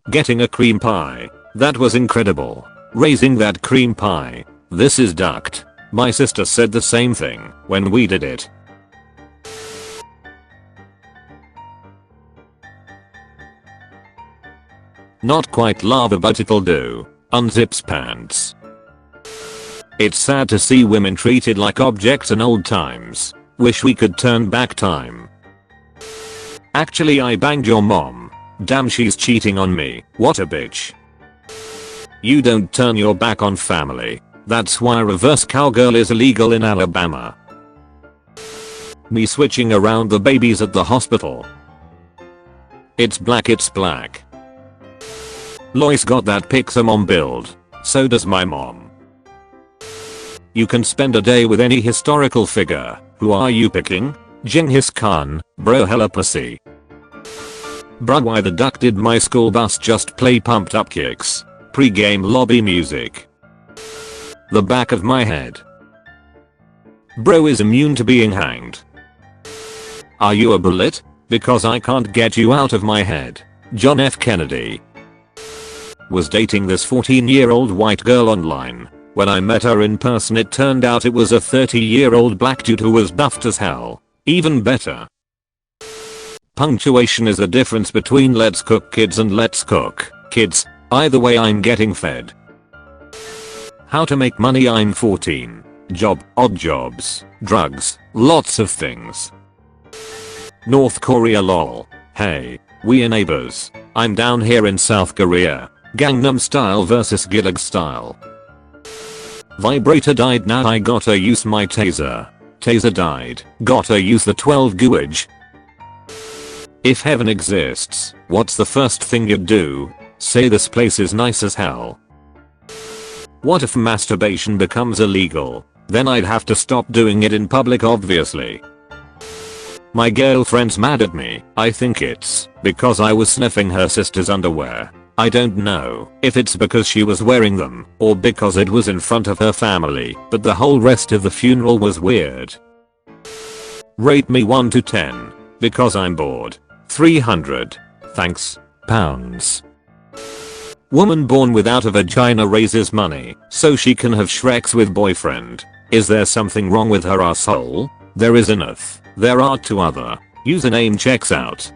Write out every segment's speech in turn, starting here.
Getting a cream pie. That was incredible. Raising that cream pie. This is ducked. My sister said the same thing when we did it. Not quite lava but it'll do. Unzips pants. It's sad to see women treated like objects in old times. Wish we could turn back time. Actually I banged your mom. Damn she's cheating on me. What a bitch. You don't turn your back on family. That's why reverse cowgirl is illegal in Alabama. Me switching around the babies at the hospital. It's black, it's black. Lois got that Pixamom build. So does my mom. You can spend a day with any historical figure. Who are you picking? Genghis Khan, bro hella pussy. Bruh why the duck did my school bus just play pumped up kicks? Pre-game lobby music. The back of my head. Bro is immune to being hanged. Are you a bullet? Because I can't get you out of my head. John F. Kennedy. Was dating this 14-year-old white girl online. When I met her in person it turned out it was a 30-year-old black dude who was buffed as hell. Even better. Punctuation is the difference between let's cook kids and let's cook kids. Either way I'm getting fed. How to make money? I'm 14. Job, odd jobs, drugs, lots of things. North Korea lol. Hey, we are neighbors. I'm down here in South Korea. Gangnam Style versus Gillig Style. Vibrator died, now I gotta use my taser. Taser died, gotta use the 12 gauge. If heaven exists, what's the first thing you'd do? Say this place is nice as hell. What if masturbation becomes illegal? Then I'd have to stop doing it in public obviously. My girlfriend's mad at me. I think it's because I was sniffing her sister's underwear. I don't know if it's because she was wearing them or because it was in front of her family, but the whole rest of the funeral was weird. Rate me 1 to 10. Because I'm bored. 300. Thanks. Pounds. Woman born without a vagina raises money so she can have Shreks with boyfriend. Is there something wrong with her asshole? There is enough. There are 2 other. Username checks out.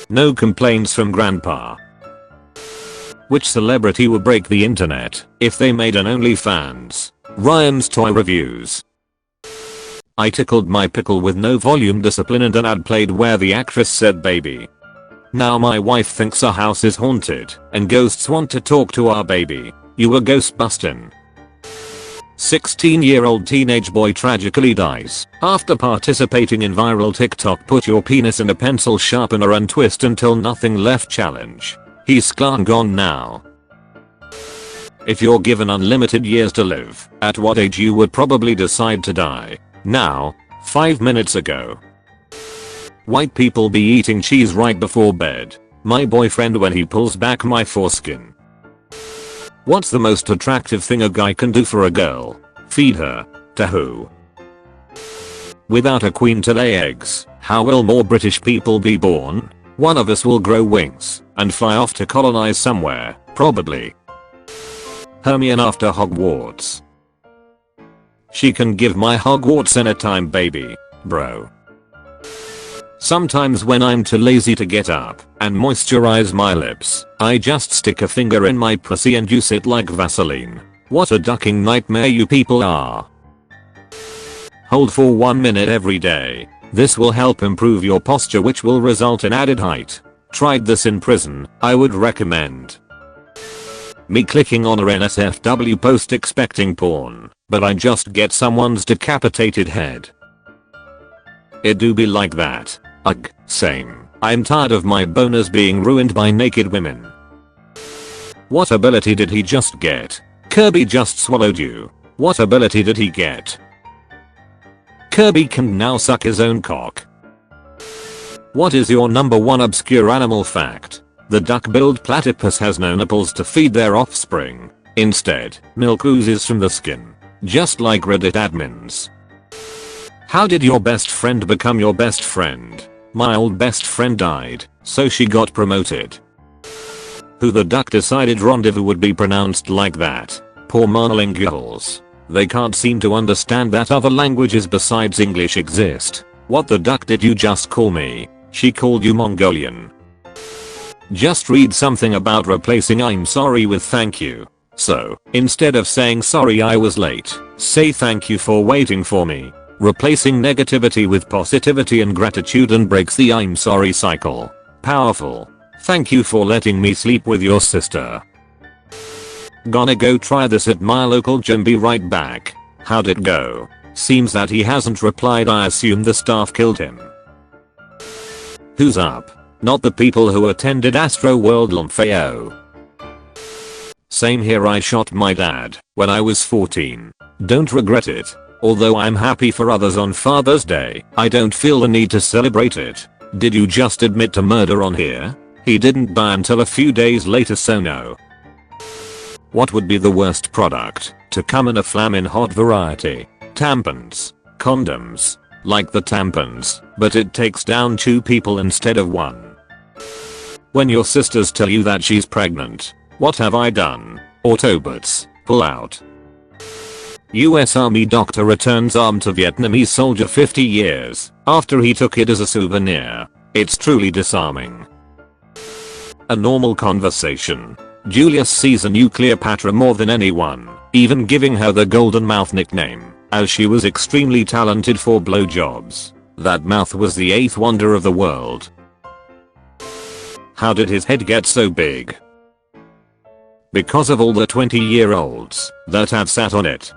No complaints from grandpa. Which celebrity would break the internet if they made an OnlyFans? Ryan's toy reviews. I tickled my pickle with no volume discipline and an ad played where the actress said baby. Now my wife thinks our house is haunted and ghosts want to talk to our baby. You were ghost bustin'. 16-year-old teenage boy tragically dies after participating in viral TikTok put your penis in a pencil sharpener and twist until nothing left challenge. He's gone now. If you're given unlimited years to live, at what age you would probably decide to die? Now, 5 minutes ago. White people be eating cheese right before bed. My boyfriend when he pulls back my foreskin. What's the most attractive thing a guy can do for a girl? Feed her. To who? Without a queen to lay eggs, how will more British people be born? One of us will grow wings and fly off to colonize somewhere, probably. Hermione after Hogwarts. She can give my Hogwarts anytime baby, bro. Sometimes when I'm too lazy to get up and moisturize my lips, I just stick a finger in my pussy and use it like Vaseline. What a ducking nightmare you people are. Hold for 1 minute every day. This will help improve your posture which will result in added height. Tried this in prison, I would recommend. Me clicking on a NSFW post expecting porn, but I just get someone's decapitated head. It do be like that. Ugh, same. I'm tired of my boners being ruined by naked women. What ability did he just get? Kirby just swallowed you. What ability did he get? Kirby can now suck his own cock. What is your number 1 obscure animal fact? The duck-billed platypus has no nipples to feed their offspring. Instead, milk oozes from the skin. Just like Reddit admins. How did your best friend become your best friend? My old best friend died, so she got promoted. Who the duck decided rendezvous would be pronounced like that? Poor monolinguals. They can't seem to understand that other languages besides English exist. What the duck did you just call me? She called you Mongolian. Just read something about replacing I'm sorry with thank you. So, instead of saying sorry I was late, say thank you for waiting for me. Replacing negativity with positivity and gratitude and breaks the I'm sorry cycle. Powerful. Thank you for letting me sleep with your sister. Gonna go try this at my local gym, be right back. How'd it go? Seems that he hasn't replied, I assume the staff killed him. Who's up? Not the people who attended Astro World Lamfeo. Same here, I shot my dad when I was 14. Don't regret it. Although I'm happy for others on Father's Day, I don't feel the need to celebrate it. Did you just admit to murder on here? He didn't die until a few days later, so no. What would be the worst product to come in a flamin' hot variety? Tampons. Condoms. Like the tampons, but it takes down 2 people instead of 1. When your sisters tell you that she's pregnant, what have I done? Autobots, pull out. US Army doctor returns arm to Vietnamese soldier 50 years after he took it as a souvenir. It's truly disarming. A normal conversation. Julius sees a new Cleopatra more than anyone, even giving her the Golden Mouth nickname, as she was extremely talented for blowjobs. That mouth was the 8th wonder of the world. How did his head get so big? Because of all the 20-year-olds that have sat on it.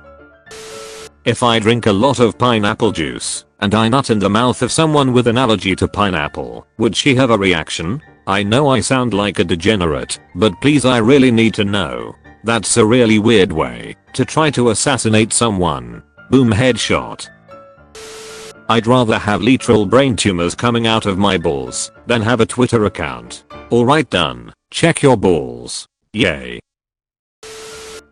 If I drink a lot of pineapple juice and I nut in the mouth of someone with an allergy to pineapple, would she have a reaction? I know I sound like a degenerate, but please, I really need to know. That's a really weird way to try to assassinate someone. Boom, headshot. I'd rather have literal brain tumors coming out of my balls than have a Twitter account. Alright, done. Check your balls. Yay.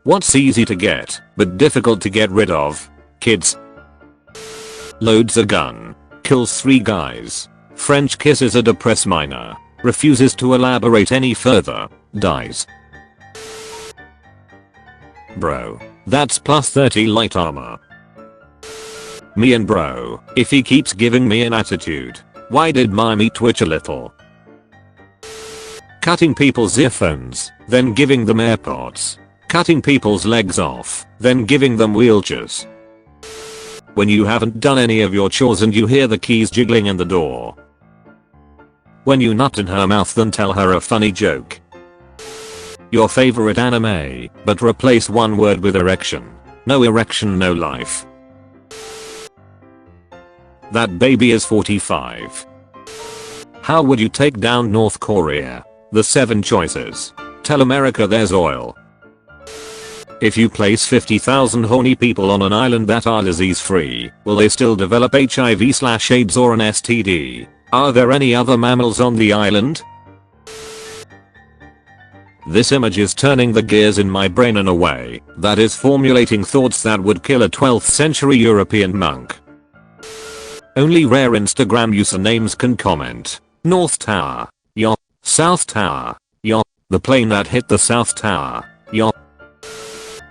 What's easy to get but difficult to get rid of? Kids. Loads a gun. Kills 3 guys. French kisses a depressed minor. Refuses to elaborate any further. Dies. Bro. That's plus 30 light armor. Me and bro, if he keeps giving me an attitude, why did my meat twitch a little? Cutting people's earphones, then giving them AirPods. Cutting people's legs off, then giving them wheelchairs. When you haven't done any of your chores and you hear the keys jiggling in the door. When you nut in her mouth, then tell her a funny joke. Your favorite anime, but replace one word with erection. No erection, no life. That baby is 45. How would you take down North Korea? The 7 choices. Tell America there's oil. If you place 50,000 horny people on an island that are disease free, will they still develop HIV/AIDS or an STD? Are there any other mammals on the island? This image is turning the gears in my brain in a way that is formulating thoughts that would kill a 12th century European monk. Only rare Instagram usernames can comment. North Tower. Yup. South Tower. Yup. The plane that hit the South Tower. Yup.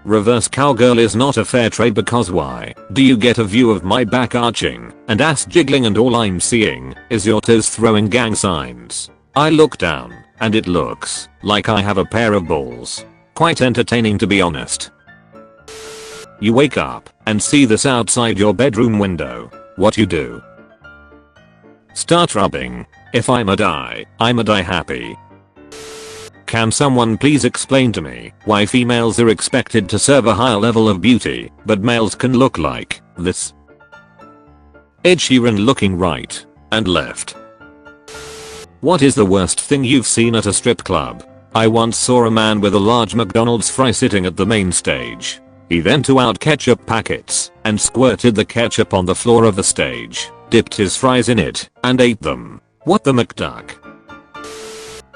Reverse cowgirl is not a fair trade because why do you get a view of my back arching and ass jiggling and all I'm seeing is your toes throwing gang signs? I look down and it looks like I have a pair of balls. Quite entertaining, to be honest. You wake up and see this outside your bedroom window. What you do? Start rubbing. If I'ma die happy. Can someone please explain to me why females are expected to serve a higher level of beauty, but males can look like this? Ed Sheeran looking right and left. What is the worst thing you've seen at a strip club? I once saw a man with a large McDonald's fry sitting at the main stage. He then took out ketchup packets and squirted the ketchup on the floor of the stage, dipped his fries in it, and ate them. What the McDuck?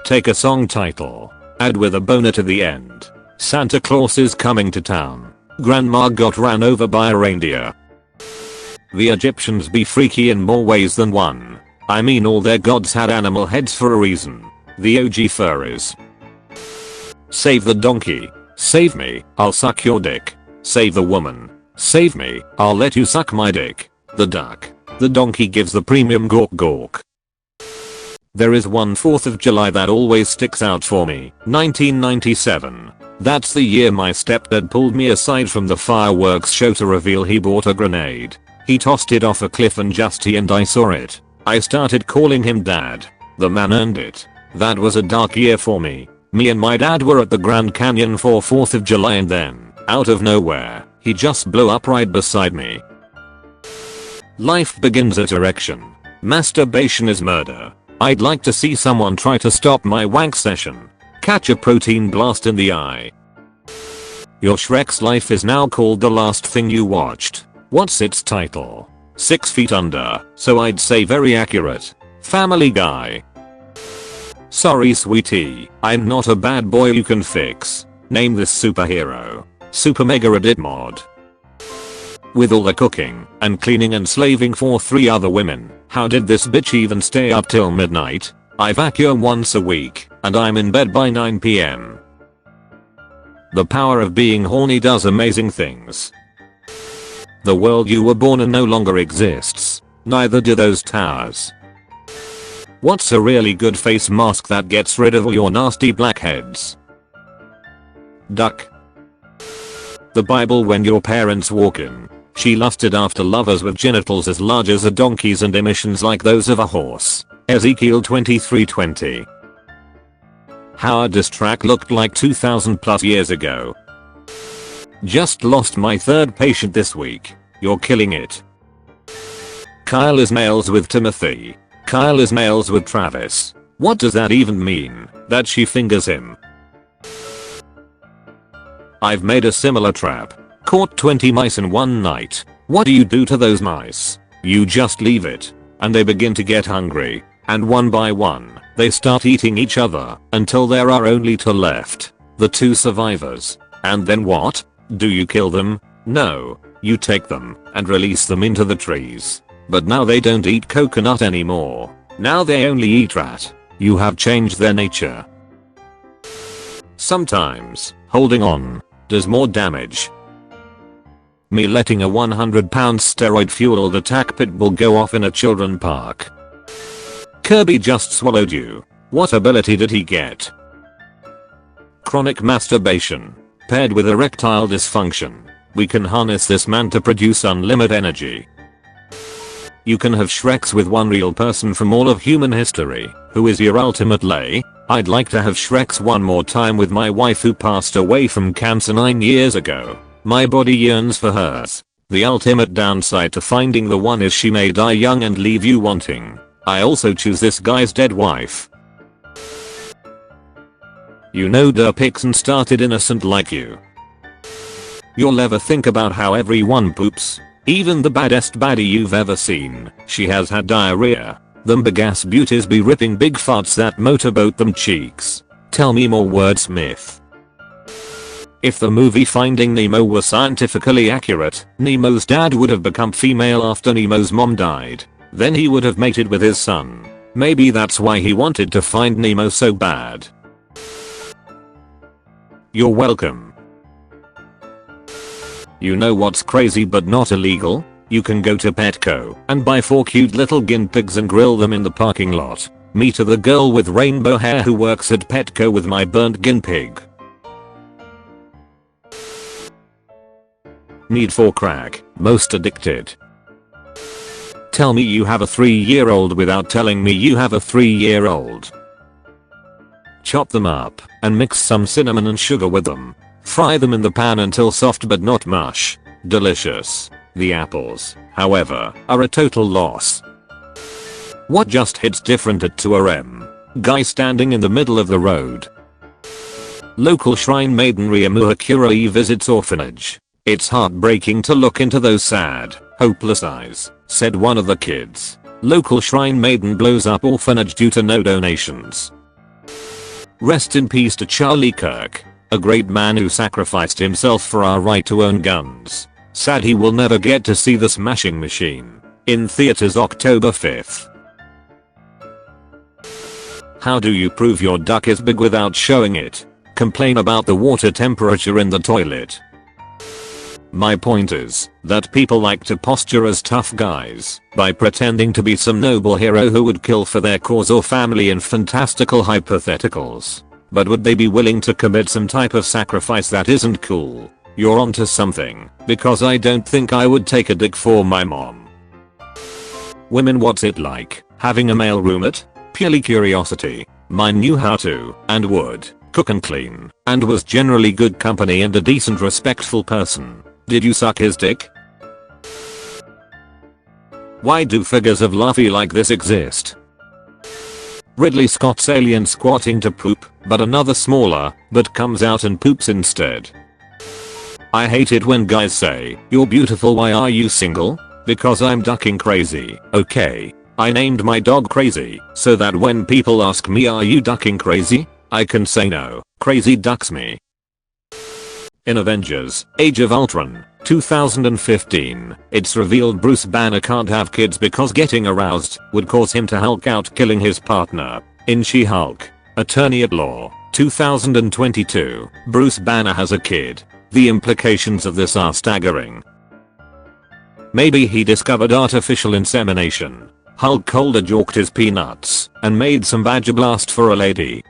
Take a song title. Add with a boner to the end. Santa Claus is coming to town. Grandma got ran over by a reindeer. The Egyptians be freaky in more ways than one. I mean, all their gods had animal heads for a reason. The OG furries. Save the donkey. Save me, I'll suck your dick. Save the woman. Save me, I'll let you suck my dick. The duck. The donkey gives the premium gawk gawk. There is one 4th of July that always sticks out for me. 1997. That's the year my stepdad pulled me aside from the fireworks show to reveal he bought a grenade. He tossed it off a cliff and just he and I saw it. I started calling him dad. The man earned it. That was a dark year for me. Me and my dad were at the Grand Canyon for 4th of July and then, out of nowhere, he just blew up right beside me. Life begins at erection. Masturbation is murder. I'd like to see someone try to stop my wank session. Catch a protein blast in the eye. Your Shrek's life is now called The Last Thing You Watched. What's its title? 6 Feet Under, so I'd say very accurate. Family Guy. Sorry sweetie, I'm not a bad boy you can fix. Name this superhero. Super Mega Edit Mod. With all the cooking and cleaning and slaving for 3 other women, how did this bitch even stay up till midnight? I vacuum once a week, and I'm in bed by 9 PM. The power of being horny does amazing things. The world you were born in no longer exists. Neither do those towers. What's a really good face mask that gets rid of all your nasty blackheads? Duck. The Bible. When your parents walk in, she lusted after lovers with genitals as large as a donkey's and emissions like those of a horse. Ezekiel 23:20. How a diss track looked like 2000 plus years ago. Just lost my 3rd patient this week. You're killing it. Kyle is males with Timothy. Kyle is males with Travis. What does that even mean? That she fingers him? I've made a similar trap. Caught 20 mice in one night. What do you do to those mice? You just leave it. And they begin to get hungry. And one by one, they start eating each other until there are only 2 left. The 2 survivors. And then what? Do you kill them? No. You take them and release them into the trees. But now they don't eat coconut anymore. Now they only eat rat. You have changed their nature. Sometimes, holding on does more damage. Me letting a 100-pound steroid fueled attack pit bull go off in a children park. Kirby just swallowed you. What ability did he get? Chronic masturbation. Paired with erectile dysfunction. We can harness this man to produce unlimited energy. You can have Shreks with one real person from all of human history. Who is your ultimate lay? I'd like to have Shreks one more time with my wife who passed away from cancer 9 years ago. My body yearns for hers. The ultimate downside to finding the one is she may die young and leave you wanting. I also choose this guy's dead wife. You know Der Pixen started innocent like you. You'll ever think about how everyone poops? Even the baddest baddie you've ever seen. She has had diarrhea. Them big ass beauties be ripping big farts that motorboat them cheeks. Tell me more wordsmith. If the movie Finding Nemo was scientifically accurate, Nemo's dad would have become female after Nemo's mom died. Then he would have mated with his son. Maybe that's why he wanted to find Nemo so bad. You're welcome. You know what's crazy but not illegal? You can go to Petco and buy 4 cute little guinea pigs and grill them in the parking lot. Me to the girl with rainbow hair who works at Petco with my burnt guinea pig. Need for crack. Most addicted. Tell me you have a 3-year-old without telling me you have a 3-year-old. Chop them up and mix some cinnamon and sugar with them. Fry them in the pan until soft but not mush. Delicious. The apples, however, are a total loss. What just hits different at 2 AM? Guy standing in the middle of the road. Local shrine maiden Ryamuha Kurai visits orphanage. It's heartbreaking to look into those sad, hopeless eyes, said one of the kids. Local shrine maiden blows up orphanage due to no donations. Rest in peace to Charlie Kirk. A great man who sacrificed himself for our right to own guns. Sad he will never get to see The Smashing Machine in theaters October 5th. How do you prove your duck is big without showing it? Complain about the water temperature in the toilet. My point is that people like to posture as tough guys by pretending to be some noble hero who would kill for their cause or family in fantastical hypotheticals. But would they be willing to commit some type of sacrifice that isn't cool? You're onto something, because I don't think I would take a dick for my mom. Women, what's it like having a male roommate? Purely curiosity. Mine knew how to and would cook and clean and was generally good company and a decent respectful person. Did you suck his dick? Why do figures of Luffy like this exist? Ridley Scott's alien squatting to poop, but another smaller, but comes out and poops instead. I hate it when guys say, "You're beautiful, why are you single?" Because I'm ducking crazy. Okay. I named my dog Crazy, so that when people ask me, "Are you ducking crazy?" I can say no, Crazy ducks me. In Avengers: Age of Ultron, 2015, it's revealed Bruce Banner can't have kids because getting aroused would cause him to Hulk out, killing his partner. In She-Hulk, Attorney at Law, 2022, Bruce Banner has a kid. The implications of this are staggering. Maybe he discovered artificial insemination. Hulk colder jorked his peanuts and made some badger blast for a lady.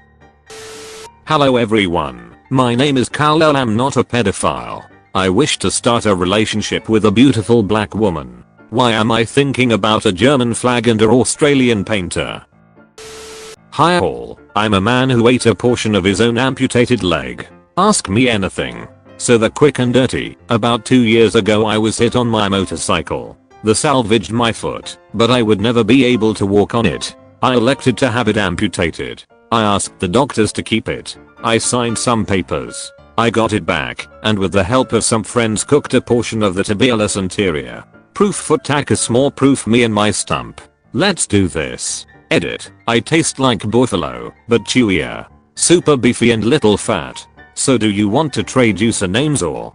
Hello everyone. My name is Kal-El. I'm not a pedophile. I wish to start a relationship with a beautiful black woman. Why am I thinking about a German flag and an Australian painter? Hi all, I'm a man who ate a portion of his own amputated leg. Ask me anything. So the quick and dirty, about 2 years ago I was hit on my motorcycle. The salvaged my foot, but I would never be able to walk on it. I elected to have it amputated. I asked the doctors to keep it. I signed some papers. I got it back, and with the help of some friends cooked a portion of the tibialis anterior. Proof foot tack, small proof me and my stump. Let's do this. Edit. I taste like buffalo, but chewier. Super beefy and little fat. So do you want to trade usernames or?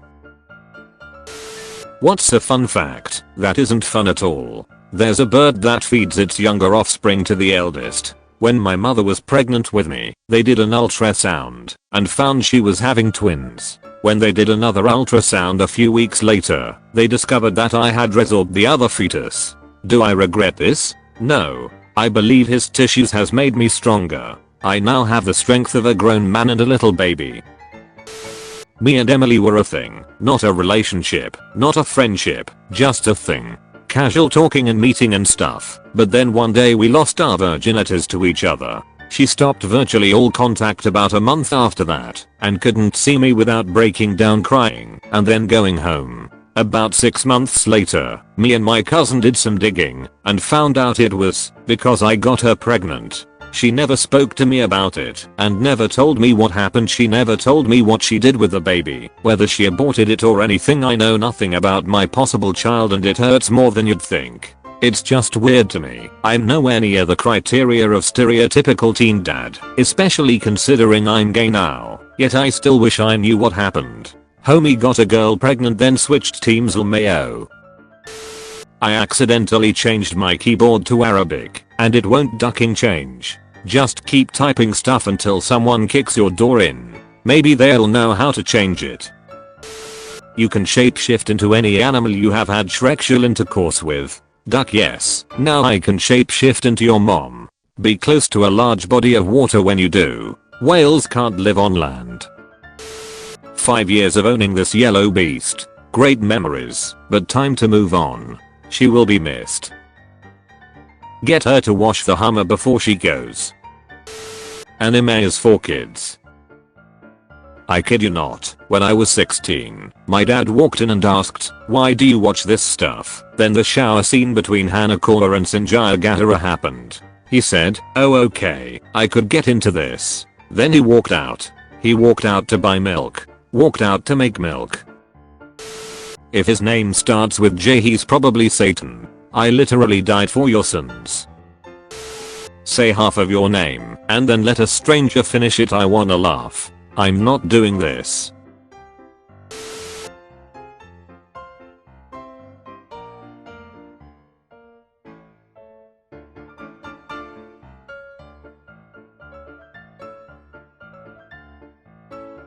What's a fun fact that isn't fun at all? There's a bird that feeds its younger offspring to the eldest. When my mother was pregnant with me, they did an ultrasound and found she was having twins. When they did another ultrasound a few weeks later, they discovered that I had resorbed the other fetus. Do I regret this? No. I believe his tissues has made me stronger. I now have the strength of a grown man and a little baby. Me and Emily were a thing, not a relationship, not a friendship, just a thing. Casual talking and meeting and stuff, but then one day we lost our virginities to each other. She stopped virtually all contact about a month after that, and couldn't see me without breaking down crying, and then going home. About 6 months later, me and my cousin did some digging, and found out it was because I got her pregnant. She never spoke to me about it, and never told me what happened. She never told me what she did with the baby, whether she aborted it or anything. I know nothing about my possible child, and it hurts more than you'd think. It's just weird to me. I'm nowhere near the criteria of stereotypical teen dad, especially considering I'm gay now, yet I still wish I knew what happened. Homie got a girl pregnant, then switched teams. LMAO. I accidentally changed my keyboard to Arabic, and it won't ducking change. Just keep typing stuff until someone kicks your door in. Maybe they'll know how to change it. You can shapeshift into any animal you have had sexual intercourse with. Duck, yes. Now I can shapeshift into your mom. Be close to a large body of water when you do. Whales can't live on land. 5 years of owning this yellow beast. Great memories, but time to move on. She will be missed. Get her to wash the Hummer before she goes. Anime is for kids. I kid you not, when I was 16, my dad walked in and asked, "Why do you watch this stuff?" Then the shower scene between Hanakora and Sanjaya Gatara happened. He said, "Oh okay, I could get into this." Then he walked out. He walked out to buy milk. Walked out to make milk. If his name starts with J, he's probably Satan. I literally died for your sins. Say half of your name and then let a stranger finish it. I wanna laugh. I'm not doing this.